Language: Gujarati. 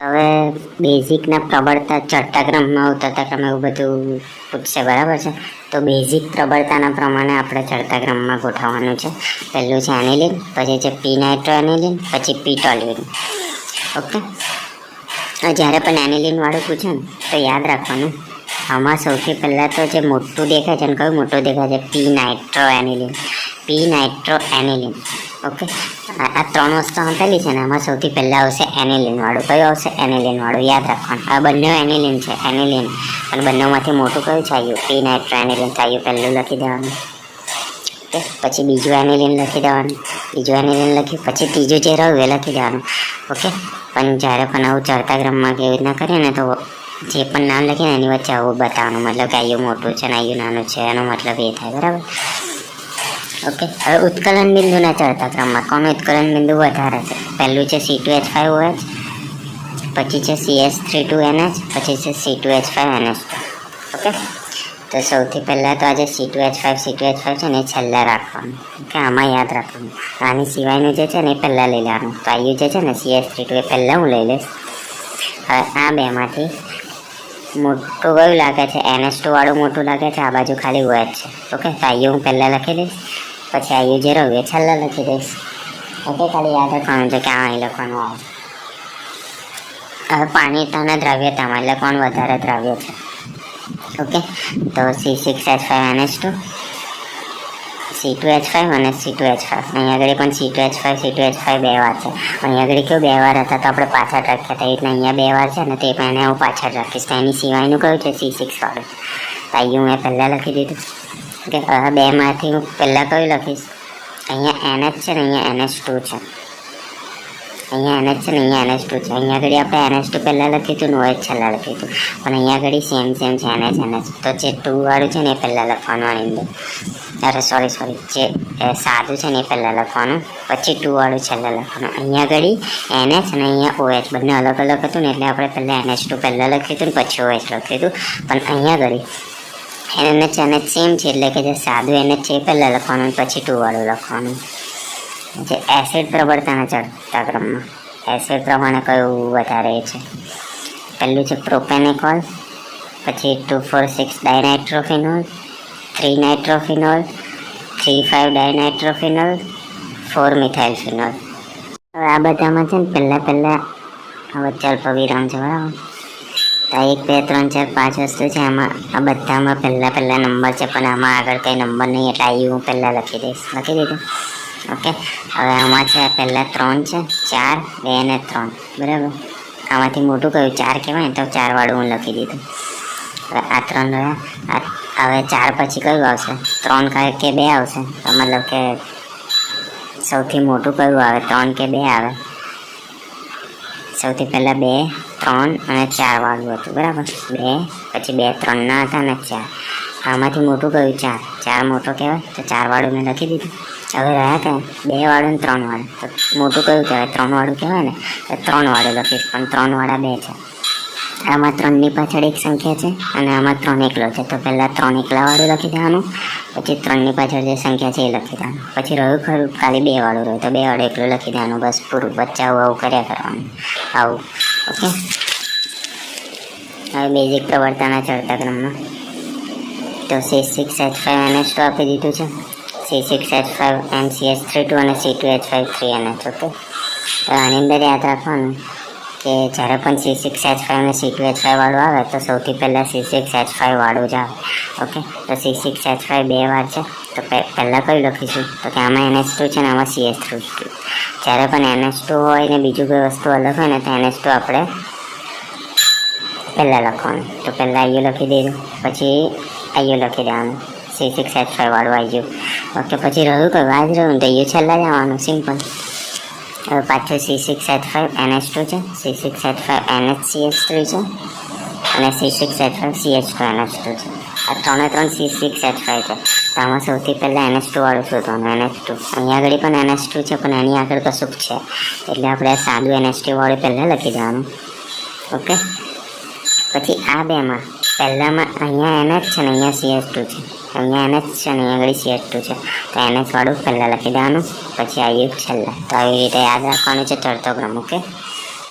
હવે બેઝિકના પ્રબળતા ચડતા ક્રમમાં ઉતરતા ક્રમ એવું બધું પૂછશે, બરાબર છે? તો બેઝિક પ્રબળતાના પ્રમાણે આપણે ચડતા ક્રમમાં ગોઠવવાનું છે. પહેલું છે એનિલિન, પછી છે પી નાઇટ્રો એનિલિન, પછી પી ટોલ્યુઇન. ઓકે, જ્યારે પણ એનિલિનવાળું પૂછે ને તો યાદ રાખવાનું, આમાં સૌથી પહેલાં તો જે મોટું દેખાય છે ને કયું મોટું દેખાય છે? પી નાઇટ્રો એનિલિન. પી નાઇટ્રો એનિલિન. ઓકે, આ ત્રણ વસ્તુ આપેલી છે ને આમાં સૌથી પહેલાં આવશે એનિલિનવાળું. કયું આવશે? એનિલિનવાળું. યાદ રાખવાનું, આ બંને એનિલિન છે, એનિલિન. અને બંનેમાંથી મોટું કયું છે? આયુ. પી નાઇટ્રો એનિલિન. તો આયુ પહેલું લખી દેવાનું. ઓકે, પછી બીજું એનિલિન લખી દેવાનું. બીજું એનિલિન લખ્યું, પછી ત્રીજું જે રહ્યું એ લખી દેવાનું. ઓકે, પણ જ્યારે પણ આવું ચડતા ક્રમમાં કેવી રીતના કરીએ ને તો જે પણ નામ લખીએ ને એની વચ્ચે આવું બતાવવાનું, મતલબ કે આયુ મોટું છે ને આયુ નાનું છે, એનો મતલબ એ થાય, બરાબર? ઓકે, હવે ઉત્કલન બિંદુના ચડતા ક્રમમાં કોનું ઉત્કલન બિંદુ વધારે છે? પહેલું છે C2H5OH, પછી છે CS32NH, પછી છે C2H5NH2. ઓકે, તો સૌથી પહેલાં તો આજે C2H5 છે ને એ છેલ્લા રાખવાનું. ઓકે, આમાં યાદ રાખવાનું. આની સિવાયનું જે છે ને એ પહેલાં લઈ લેવાનું. તો આયુ જે છે ને CS32 એ પહેલાં હું લઈ લઈશ. હવે આ બેમાંથી મોટું કયું લાગે છે? NH2 વાળું મોટું લાગે છે. આ બાજુ ખાલી OH છે. ઓકે, તો આયુ હું પહેલાં લખી દઈશ, પછી આયુ જે રહ્યું એ છેલ્લા લખી દઈશ. ઓકે, ખાલી યાદ રાખવાનું છે કે આ અહીં લખવાનું આવે. હવે પાણીતાના દ્રાવ્યતામાં એટલે કોણ વધારે દ્રાવ્ય છે? ઓકે, તો C6H5NH2, C2H5 અને C2H5. અહીંયા આગળ પણ C2H5 બે વાર છે. અહીંયા આગળ કેવું બે વાર હતા તો આપણે પાછળ રાખ્યા હતા, એટલે અહીંયા બે વાર છે ને તે પણ એને હું પાછળ રાખીશ. તો એની સિવાયનું કયું છે? C6 વાળું. તો આયુ મેં પહેલાં લખી દીધું. ઓકે, હવે બેમાંથી હું પહેલાં કયું લખીશ? અહીંયા NH છે ને અહીંયા NH2 છે. અહીંયા NH છે ને અહીંયા NH2 છે. અહીંયા આગળ આપણે NH2 પહેલાં લખ્યું હતું ને OH છેલ્લા લખ્યું હતું, પણ અહીંયા આગળ સેમ છે NH. તો જે 2 વાળું છે ને એ પહેલાં લખવાનું આની અંદર. અરે સોરી, જે સાદું છે ને એ પહેલાં લખવાનું, પછી 2 વાળું છેલ્લા લખવાનું. અહીંયા આગળ NH અને અહીંયા OH બંને અલગ અલગ હતું ને એટલે આપણે પહેલાં NH2 પહેલાં લખ્યું હતું ને પછી OH લખ્યું હતું. પણ અહીંયા આગળ NH સેમ છે એટલે કે જે સાદું NH છે એ પહેલાં લખવાનું, પછી 2 વાળું લખવાનું. જે એસિડ પ્રબળતાના ચડતા ક્રમમાં એસિડ પ્રમાણે કયું વધારે છે? પહેલું છે પ્રોપેનેકોલ, પછી 2,4,6 ડાયનાઇટ્રોફિનોલ, 3 નાઇટ્રોફિનોલ, 3,5 ડાયનાઇટ્રોફિનોલ, 4 મિથાઇલફિનોલ. હવે આ બધામાં છે ને પહેલાં વચ્ચે અલ્પ વિરામ છે, બરાબર? તો 1, 2, 3, 4, 5 વસ્તુ છે. આમાં આ બધામાં પહેલાં નંબર છે, પણ આમાં આગળ કંઈ નંબર નહીં એટલે આયુ હું પહેલાં લખી દઈશ. લખી દીધું. ઓકે, હવે આમાં છે પહેલાં 3 છે, 4, 2 અને 3, બરાબર? આમાંથી મોટું કયું? 4 કહેવાય ને તો 4 વાળું હું લખી દીધું. હવે આ 3 રહ્યા. હવે 4 પછી કયું આવશે? 3 કે 2 આવશે. તો મતલબ કે સૌથી મોટું કયું આવે? 3 કે 2 આવે? સૌથી પહેલાં 2, 3 અને 4 વાળું હતું, બરાબર? 2 પછી 2 3 ના હતા ને 4. આમાંથી મોટું કયું? 4. 4 મોટો કહેવાય તો 4 વાળું મેં લખી દીધું. હવે રહ્યા ક્યાં? 2 વાળું ને 3 વાળું. તો મોટું કયું કહેવાય? 3 વાળું કહેવાય ને, તો 3 વાળું લખીશ, પણ 3 વાળા 2 છે. આમાં 3ની પાછળ એક સંખ્યા છે અને આમાં 3 એકલો છે. તો પહેલાં 3 એકલા વાળું લખી દેવાનું, પછી 3ની પાછળ જે સંખ્યા છે એ લખી દેવાનું. પછી રહ્યું ખરું ખાલી 2 વાળું રહ્યું, તો 2 વાળું એકલું લખી દેવાનું, બસ પૂરું. વચ્ચે આવું કર્યા કરવાનું, આવું. ઓકે, હવે બેઝિક પ્રવર્તાના ચડતા ક્રમમાં તો C6H5NH2 આપી દીધું છે, C6H5NCH32 અને C2H5 3NH. ઓકે, તો આની અંદર યાદ રાખવાનું કે જ્યારે પણ C6H5 અને C2H5 વાળું આવે તો સૌથી પહેલાં C6H5 વાળું જ આવે. ઓકે, તો C6H5 2 વાર છે, તો પહેલાં કયું લખીશું? તો કે આમાં NH2 છે ને આમાં CH3. જ્યારે પણ NH2 હોય ને બીજું કોઈ વસ્તુ અલગ હોય ને તો NH2 આપણે પહેલાં લખવાનું. તો પહેલાં આયુ લખી દીધું, પછી આયુ લખી દેવાનું, C6H5 વાળું આયુ. ઓકે, પછી રહ્યું કયું? આ જ રહ્યું તો આયુ છેલ્લા જ આવવાનું, સિમ્પલ. હવે પાછું C6H5NH2 છે, C6H5NHCH3 છે અને C6H5CH2NH2 છે. આ 3 C6H5 છે. તો આમાં સૌથી પહેલાં NH2 વાળું શોધવાનું, NH2. અહીંયા આગળ પણ NH2 છે, પણ એની આગળ કશુંક છે એટલે આપણે સાદું NH2 વાળું પહેલાં લખી દેવાનું. ઓકે, પછી આ બેમાં પહેલાંમાં અહીંયા NH છે ને અહીંયા CH2 છે, અહીંયા NH છે ને અહીંયા આગળ CH2 છે. તો NH વાળું પહેલાં લખી દેવાનું, પછી આયુ છેલ્લા. તો આવી રીતે યાદ રાખવાનું છે ચડતો ક્રમ. ઓકે.